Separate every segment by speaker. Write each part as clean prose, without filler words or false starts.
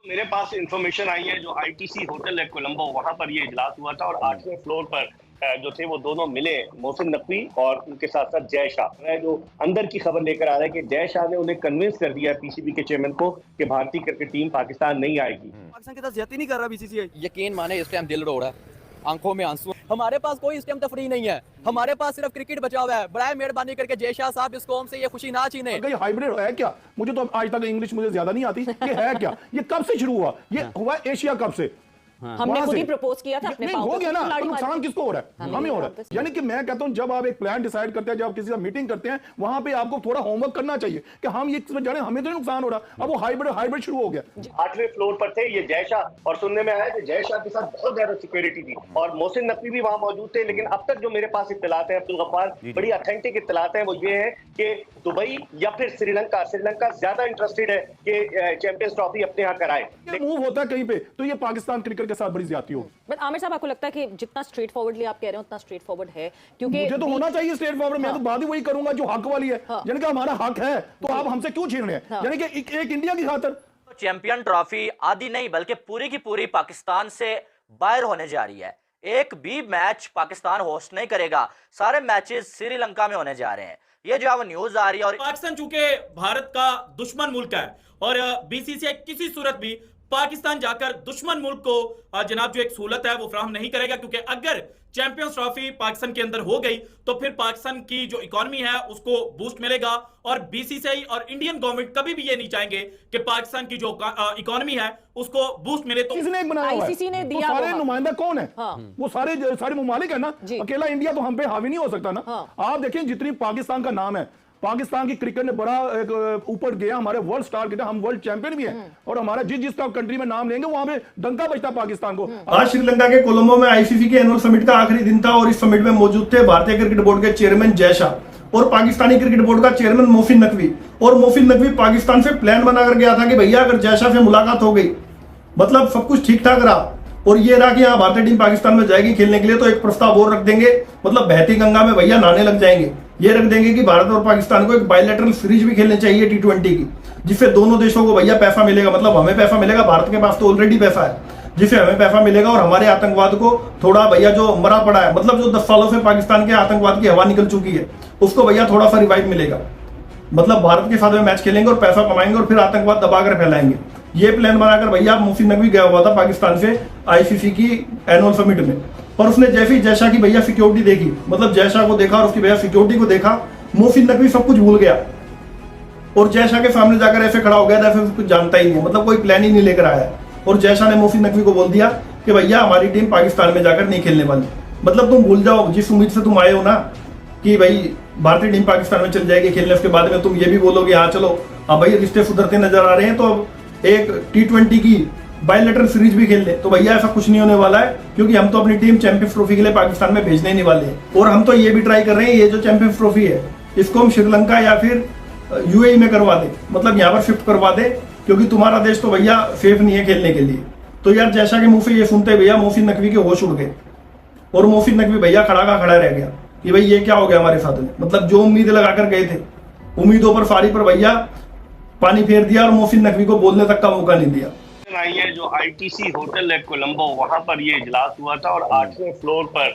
Speaker 1: मेरे पास इंफॉर्मेशन आई है, जो आईटीसी होटल है कोलंबो, वहां पर ये इजलास हुआ था और 8वें फ्लोर पर जो थे वो दोनों मिले, मोहसिन नकवी और उनके साथ साथ जय शाह। जो अंदर की खबर लेकर आ रहा है कि जय शाह ने उन्हें कन्विंस कर दिया पीसीबी के चेयरमैन को कि भारतीय क्रिकेट टीम पाकिस्तान नहीं आएगी।
Speaker 2: पाकिस्तान के साथ ज्यादती नहीं कर रहा बीसीसीआई।
Speaker 3: यकीन माने इस टाइम दिल रो रहा है, आंखों में आंसू। हमारे पास कोई इस टाइम तफरी नहीं है, हमारे पास सिर्फ क्रिकेट बचा हुआ है। बड़ा मेहरबानी करके जय शाह साहब इस कौम से ये खुशी ना छीने।
Speaker 4: ये हाइब्रिड है क्या? मुझे तो आज तक इंग्लिश मुझे ज्यादा नहीं आती। ये है क्या? ये कब से शुरू हुआ? ये हुआ एशिया कप से।
Speaker 5: हमने खुद ही प्रपोज किया था अपने
Speaker 4: हो गया ना, तो नुकसान किसको हो रहा है? हमें हो रहा है। यानी कि मैं कहता हूं, जब आप एक प्लान डिसाइड करते हैं, जब किसी का मीटिंग करते हैं, वहां पे आपको थोड़ा होमवर्क करना चाहिए कि हम ये जाने हमें तो नुकसान हो रहा। अब वो हाइब्रिड शुरू हो गया।
Speaker 1: 8वें फ्लोर पर थे ये जय शाह, और सुनने में आया कि जय शाह के साथ बहुत ज्यादा सिक्योरिटी थी और मोहसिन नकवी भी वहां मौजूद थे। लेकिन अब तक जो मेरे पास इत्तलात है अब्दुल गफ्फार, बड़ी ऑथेंटिक इत्तलात है, वो ये है कि दुबई या फिर श्रीलंका ज्यादा इंटरेस्टेड है कि चैंपियंस ट्रॉफी अपने यहाँ कराए।
Speaker 4: मूव होता है कहीं पे तो ये पाकिस्तान क्रिकेट के साथ बड़ी ज्यादती होगी।
Speaker 5: बट आमिर साहब, आपको लगता है कि जितना स्ट्रेट फॉरवर्डली आप कह रहे हैं उतना स्ट्रेट फॉरवर्ड है? क्योंकि
Speaker 4: मुझे तो होना चाहिए स्ट्रेट फॉरवर्ड। मैं तो बात ही वही करूंगा जो हक वाली है। यानी कि हमारा हक है तो आप हमसे क्यों छीन रहे हैं? यानी कि एक इंडिया की खातिर
Speaker 6: चैंपियन ट्रॉफी आधी नहीं बल्कि पूरी की पूरी पाकिस्तान से बाहर होने जा रही है। एक भी मैच पाकिस्तान होस्ट नहीं करेगा, सारे मैचेस श्रीलंका में होने जा रहे हैं। ये जो अब न्यूज आ रही है, और
Speaker 7: पाकिस्तान चूंकि भारत का दुश्मन मुल्क है और बीसीसीआई किसी सूरत भी पाकिस्तान जाकर दुश्मन मुल्क को जनाब जो एक सहूलत है वो फराहम नहीं करेगा, क्योंकि अगर चैंपियंस ट्रॉफी पाकिस्तान के अंदर हो गई तो फिर पाकिस्तान की जो इकोनॉमी है उसको बूस्ट मिलेगा। और बीसीसीआई और इंडियन गवर्नमेंट कभी भी ये नहीं चाहेंगे कि पाकिस्तान की जो इकोनॉमी है उसको बूस्ट मिले। तो
Speaker 4: किसने बनाया हुआ है?
Speaker 5: आईसीसी ने दिया।
Speaker 4: सारे नुमाइंदा कौन है? वो सारे मुमालिक है ना। अकेला इंडिया तो हम पे हावी नहीं हो सकता ना। आप देखें जितनी पाकिस्तान का नाम है, पाकिस्तान की क्रिकेट ने बड़ा ऊपर गया। हमारे वर्ल्ड स्टार क्रिकेट, हम वर्ल्ड चैंपियन भी हैं और हमारा जिस कंट्री में नाम लेंगे वहां पे डंका बजता पाकिस्तान को।
Speaker 8: आज श्रीलंका के कोलंबो में आईसीसी के एनुअल समिट का आखिरी दिन था और इस समिट में मौजूद थे भारतीय क्रिकेट बोर्ड के चेयरमैन जय शाह और पाकिस्तानी क्रिकेट बोर्ड का चेयरमैन मोहसिन नकवी। और मोहसिन नकवी पाकिस्तान से प्लान बनाकर गया था कि भैया अगर जय शाह से मुलाकात हो गई, मतलब सब कुछ ठीक ठाक रहा और ये रहा कि यहाँ भारतीय टीम पाकिस्तान में जाएगी खेलने के लिए, तो एक प्रस्ताव और रख देंगे, मतलब बहती गंगा में भैया नहाने लग जाएंगे। ये रख देंगे कि भारत और पाकिस्तान को एक बायलैटरल सीरीज भी खेलनी चाहिए T20 की, जिससे दोनों देशों को भैया पैसा मिलेगा। मतलब हमें पैसा मिलेगा, भारत के पास तो ऑलरेडी पैसा है, जिससे हमें पैसा मिलेगा और हमारे आतंकवाद को थोड़ा भैया जो मरा पड़ा है, मतलब जो 10 सालों से पाकिस्तान के आतंकवाद की हवा निकल चुकी है, उसको भैया थोड़ा सा रिवाइव मिलेगा। मतलब भारत के साथ में मैच खेलेंगे और पैसा कमाएंगे और फिर आतंकवाद दबाकर फैलाएंगे। ये प्लान बनाकर भैया मोहसिन नकवी गया हुआ था पाकिस्तान से आईसीसी की एनुअल समिट में। और उसने जैसे ही जय शाह की भैया सिक्योरिटी देखी, मतलब जय शाह को देखा और उसकी भैया सिक्योरिटी को देखा, मोहसिन नकवी सब कुछ भूल गया और जय शाह के सामने जाकर ऐसे खड़ा हो गया था जैसे कुछ जानता ही नहीं, मतलब कोई प्लान ही नहीं लेकर आया। और जय शाह ने मोहसिन नकवी को बोल दिया कि भैया हमारी टीम पाकिस्तान में जाकर नहीं खेलने वाली, मतलब तुम भूल जाओ जिस उम्मीद से तुम आए हो ना कि भाई भारतीय टीम पाकिस्तान में चल जाएगी खेलने, उसके बाद में तुम ये भी बोलोगे हाँ चलो अब भाई रिश्ते सुधरते नजर आ रहे हैं तो अब एक T20 की बायलैटरल सीरीज भी खेल ले। तो भैया ऐसा कुछ नहीं होने वाला है, क्योंकि हम तो अपनी टीम चैंपियंस ट्रॉफी के लिए पाकिस्तान में भेजने ही नहीं वाले हैं। और हम तो ये भी ट्राई कर रहे हैं, ये जो चैंपियंस ट्रॉफी है इसको हम श्रीलंका या फिर UAE में करवा दें, मतलब यहाँ पर शिफ्ट करवा दें, क्योंकि तुम्हारा देश तो भैया सेफ नहीं है खेलने के लिए। तो यार जैसा कि मुंह से ये सुनते भैया मोहसिन नकवी के होश उड़ गए और मोहसिन नकवी भैया खड़ा का खड़ा रह गया कि भाई ये क्या हो गया हमारे साथ में। मतलब जो उम्मीद लगाकर गए थे, उम्मीदों पर सारी पर भैया पानी फेर दिया और मोहसिन नकवी को बोलने तक का मौका नहीं दिया।
Speaker 1: आई है, जो आईटीसी होटल है कोलंबो, वहां पर ये इजलास हुआ था और 8वें फ्लोर पर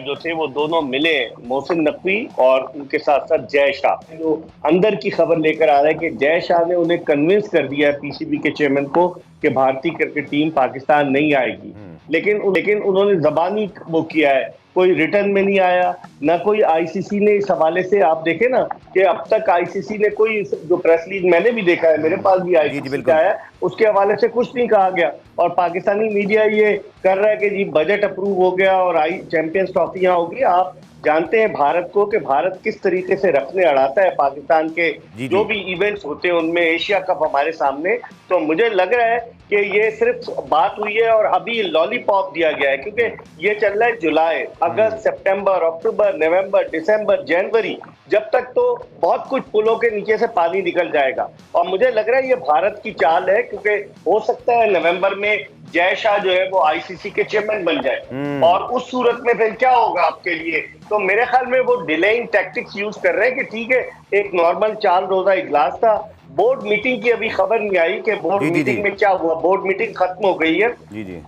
Speaker 1: जो थे वो दोनों मिले, मोहसिन नकवी और उनके साथ साथ जय शाह। जो अंदर की खबर लेकर आ रहा है कि जय शाह ने उन्हें कन्विंस कर दिया पीसीबी के चेयरमैन को कि भारतीय क्रिकेट टीम पाकिस्तान नहीं आएगी। लेकिन उन्होंने जबानी वो किया है, कोई रिटर्न में नहीं आया, ना कोई आईसीसी ने इस हवाले से। आप देखें ना कि अब तक आईसीसी ने कोई जो प्रेस लीग मैंने भी देखा है, मेरे पास भी आईसीसी का है, उसके हवाले से कुछ नहीं कहा गया। और पाकिस्तानी मीडिया ये कर रहा है कि जी बजट अप्रूव हो गया और चैंपियंस ट्रॉफी यहाँ होगी। आप जानते हैं भारत को कि भारत किस तरीके से रखने अड़ाता है पाकिस्तान के जो भी इवेंट्स होते हैं उनमें। एशिया कप हमारे सामने, तो मुझे लग रहा है कि ये सिर्फ बात हुई है और अभी लॉलीपॉप दिया गया है, क्योंकि ये चल रहा है जुलाई, अगस्त, सितंबर, अक्टूबर, नवंबर, दिसंबर, जनवरी, जब तक तो बहुत कुछ पुलों के नीचे से पानी निकल जाएगा। और मुझे लग रहा है ये भारत की चाल है, क्योंकि हो सकता है नवंबर में जय शाह जो है वो आईसीसी के चेयरमैन बन जाए और उस सूरत में फिर क्या होगा आपके लिए। तो मेरे ख्याल में वो डिलेइंग टैक्टिक्स यूज कर रहे हैं कि ठीक है एक नॉर्मल 4 रोजा इजलास था, बोर्ड मीटिंग की अभी खबर नहीं आई कि बोर्ड मीटिंग में क्या हुआ। बोर्ड मीटिंग खत्म हो गई है।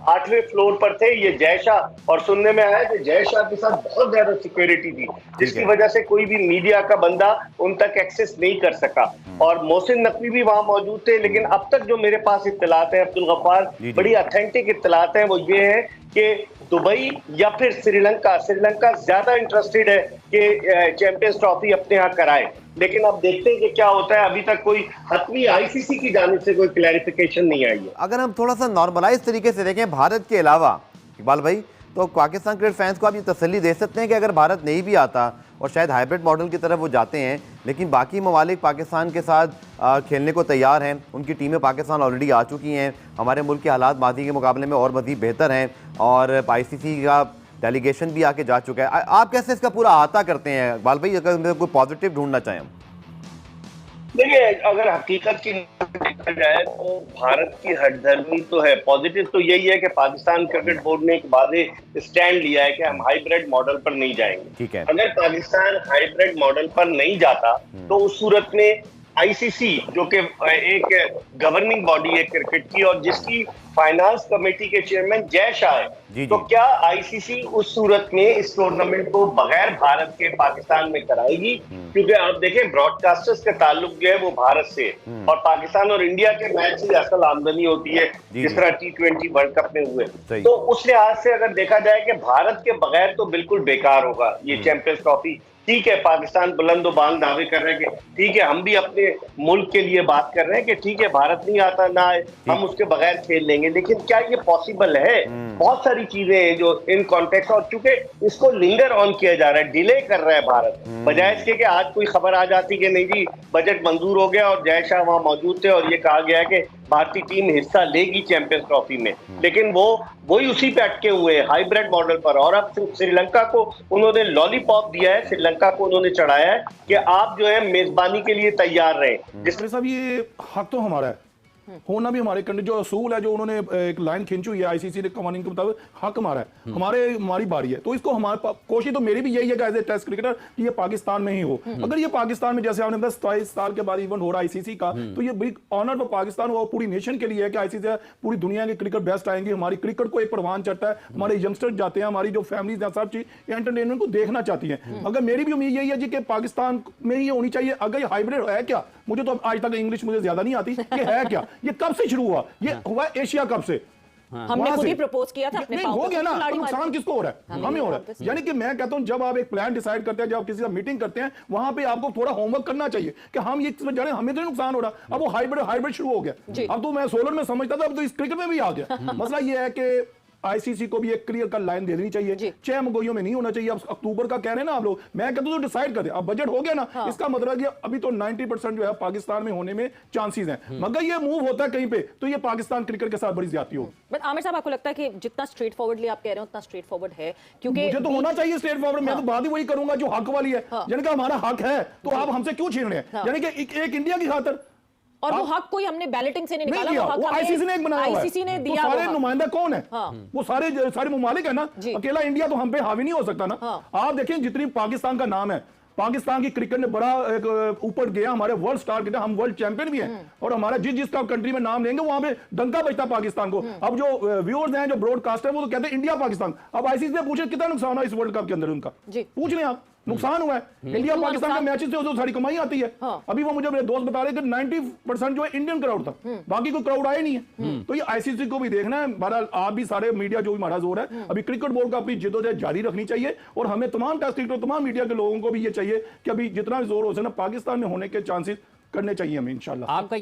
Speaker 1: 8वें फ्लोर पर थे ये जय शाह, और सुनने में आया कि जय शाह के साथ बहुत ज्यादा सिक्योरिटी थी, जिसकी वजह से कोई भी मीडिया का बंदा उन तक एक्सेस नहीं कर सका। और मोहसिन नकवी भी वहां मौजूद थे, लेकिन अब तक जो मेरे पास इत्तलात है अब्दुल गफ्फार, बड़ी ऑथेंटिक इत्तलात है, वो ये है कि दुबई या फिर श्रीलंका ज्यादा इंटरेस्टेड है कि चैंपियंस ट्रॉफी अपने यहाँ कराए। लेकिन अब देखते हैं कि क्या होता है। अभी तक कोई हतमी आईसीसी की जानिब से कोई क्लैरिफिकेशन नहीं आई है।
Speaker 9: अगर हम थोड़ा सा नॉर्मलाइज तरीके से देखें भारत के अलावा इकबाल भाई, तो पाकिस्तान क्रिकेट फैंस को आप ये तसल्ली दे सकते हैं कि अगर भारत नहीं भी आता और शायद हाइब्रिड मॉडल की तरफ वो जाते हैं, लेकिन बाकी ममालिक पाकिस्तान के साथ खेलने को तैयार हैं, उनकी टीमें पाकिस्तान ऑलरेडी आ चुकी हैं, हमारे मुल्क के हालात मादी के मुकाबले में और मज़ीद बेहतर हैं, और आईसीसी का डेलीगेशन भी आके जा चुका है। आप कैसे इसका पूरा अहाता करते हैं इकबाल भाई, अगर कोई पॉजिटिव ढूंढना चाहें?
Speaker 1: देखिए, अगर हकीकत की देखा जाए तो भारत की हठधर्मी तो है। पॉजिटिव तो यही है कि पाकिस्तान क्रिकेट बोर्ड ने एक वाज़ेह स्टैंड लिया है कि हम हाइब्रिड मॉडल पर नहीं जाएंगे।
Speaker 9: ठीक है।
Speaker 1: अगर पाकिस्तान हाइब्रिड मॉडल पर नहीं जाता तो उस सूरत में आईसीसी, जो कि एक गवर्निंग बॉडी है क्रिकेट की और जिसकी फाइनेंस कमेटी के चेयरमैन जय शाह है, तो क्या आईसीसी उस सूरत में इस टूर्नामेंट को बगैर भारत के पाकिस्तान में कराएगी? क्योंकि आप देखें ब्रॉडकास्टर्स का ताल्लुक जो है वो भारत से, और पाकिस्तान और इंडिया के मैच से असल आमदनी होती है, जिस तरह T20 वर्ल्ड कप में हुए। तो उस लिहाज से अगर देखा जाए कि भारत के बगैर तो बिल्कुल बेकार होगा ये चैंपियंस ट्रॉफी। ठीक है, पाकिस्तान बुलंदो बांग दावे कर रहे हैं कि ठीक है, हम भी अपने मुल्क के लिए बात कर रहे हैं कि ठीक है, भारत नहीं आता ना आए, हम उसके बगैर खेल लेंगे, लेकिन क्या ये पॉसिबल है? बहुत सारी चीजें हैं जो इन कॉन्टेक्स्ट, और चूंकि इसको लिंगर ऑन किया जा रहा है, डिले कर रहा है भारत, बजाय इसके कि आज कोई खबर आ जाती कि नहीं जी बजट मंजूर हो गया और जय शाह वहां मौजूद थे और ये कहा गया है कि भारतीय टीम हिस्सा लेगी चैंपियंस ट्रॉफी में, लेकिन वही उसी पे अटके हुए हैं हाइब्रिड मॉडल पर। और अब श्रीलंका को उन्होंने लॉलीपॉप दिया है, श्रीलंका को उन्होंने चढ़ाया है कि आप जो है मेजबानी के लिए तैयार रहे।
Speaker 4: जिस साहब ये हक तो हमारा है, होना भी हमारे कंट्री, जो असूल है, जो उन्होंने एक लाइन खींची हुई है आईसीसी ने कवानीन के मुताबिक, हक हमारा है, हमारी बारी है, तो इसको हमारे कोशिश तो मेरी भी यही है कि एज ए टेस्ट क्रिकेटर कि ये पाकिस्तान में ही हो। अगर ये पाकिस्तान में, जैसे आपने 27 साल के बाद इवेंट हो रहा है आईसीसी का, तो ये बिग ऑनर फॉर पाकिस्तान और पूरी नेशन के लिए है कि आईसीसी पूरी दुनिया के क्रिकेट बेस्ट आएंगे, हमारी क्रिकेट को एक परवान चढ़ता है, हमारे यंगस्टर्स जाते हैं, हमारी जो फैमिलीज हैं सब चीज एंटरटेनमेंट को देखना चाहती है। मगर मेरी भी उम्मीद यही है जी कि पाकिस्तान में ही होनी चाहिए। अगर ये हाइब्रिड है क्या, मुझे तो आज तक इंग्लिश मुझे ज्यादा नहीं आती, ये है क्या, ये कब से शुरू हुआ? ये हुआ एशिया कप से,
Speaker 5: हमने खुद ही प्रपोज किया था अपने
Speaker 4: हो गया ना, नुकसान किसको हो रहा है? हमें हो रहा है। यानी कि मैं कहता हूं जब आप एक प्लान डिसाइड करते हैं, जब आप किसी से मीटिंग करते हैं, वहां पे आपको थोड़ा होमवर्क करना चाहिए कि हम ये जाने हमें तो नुकसान हो रहा। अब वो हाइब्रिड शुरू हो गया। अब तो मैं सोलर में समझता था, अब तो इस क्रिकेट में भी आ गया। मसला ये है कि आईसीसी को भी एक क्लियर कट लाइन दे देनी चाहिए, 6 मगोइयों में नहीं होना चाहिए। अब अक्टूबर का कह रहे हैं ना आप लोग, मैं कहता हूं तो डिसाइड कर दे। अब बजट हो गया ना, इसका मतलब ये अभी तो 90% जो है पाकिस्तान में होने में चांसेस हैं, मगर ये मूव होता है कहीं पे तो ये पाकिस्तान क्रिकेट के साथ बड़ी ज्यादती हो।
Speaker 5: बट आमिर साहब, आपको लगता है कि जितना स्ट्रेट फॉरवर्डली आप कह रहे हैं उतना स्ट्रेट फॉरवर्ड है? क्योंकि
Speaker 4: मुझे तो होना चाहिए स्ट्रेट फॉरवर्ड। मैं तो बात ही वही करूंगा जो हक वाली है, यानी कि हमारा हक है तो आप हमसे क्यों छीन रहे हैं? यानी कि एक इंडिया की खातिर,
Speaker 5: और वो हक कोई हमने बैलेटिंग से नहीं निकाला,
Speaker 4: वो आईसीसी ने एक बनाया हुआ है।
Speaker 5: आईसीसी ने दिया।
Speaker 4: तो सारे नुमाइंदा कौन है? वो सारे ममालिक है ना, अकेला इंडिया तो हम पे हावी नहीं हो सकता ना। आप देखें जितनी पाकिस्तान का नाम है, पाकिस्तान की क्रिकेट ने बड़ा ऊपर गया, हमारे वर्ल्ड स्टार क्रिकेटर, हम वर्ल्ड चैंपियन भी हैं, और हमारा जिसका कंट्री में नाम लेंगे वहां पे डंका बजता पाकिस्तान को। अब जो व्यूअर्स हैं, जो ब्रॉडकास्टर है, वो तो कहते हैं इंडिया पाकिस्तान। अब आईसीसी से पूछे कितना नुकसान हुआ इस वर्ल्ड कप के अंदर उनका, पूछ लें आप, नुकसान हुआ है। इंडिया पाकिस्तान के मैचेस से जो सारी कमाई आती है। अभी वो मुझे मेरे दोस्त बता रहे थे 90% जो है इंडियन क्राउड था, बाकी कोई क्राउड आया नहीं है। तो ये आईसीसी को भी देखना है। बहरहाल आप भी सारे मीडिया जो भी हमारा जोर है, अभी क्रिकेट बोर्ड का अपनी जिद्दोजहद जारी रखनी चाहिए, और हमें तमाम टेस्ट क्रिकेट, तमाम मीडिया के लोगों को भी ये चाहिए कि अभी जितना जोर हो सके ना पाकिस्तान में होने के चांसेस करने चाहिए हमें इंशाल्लाह।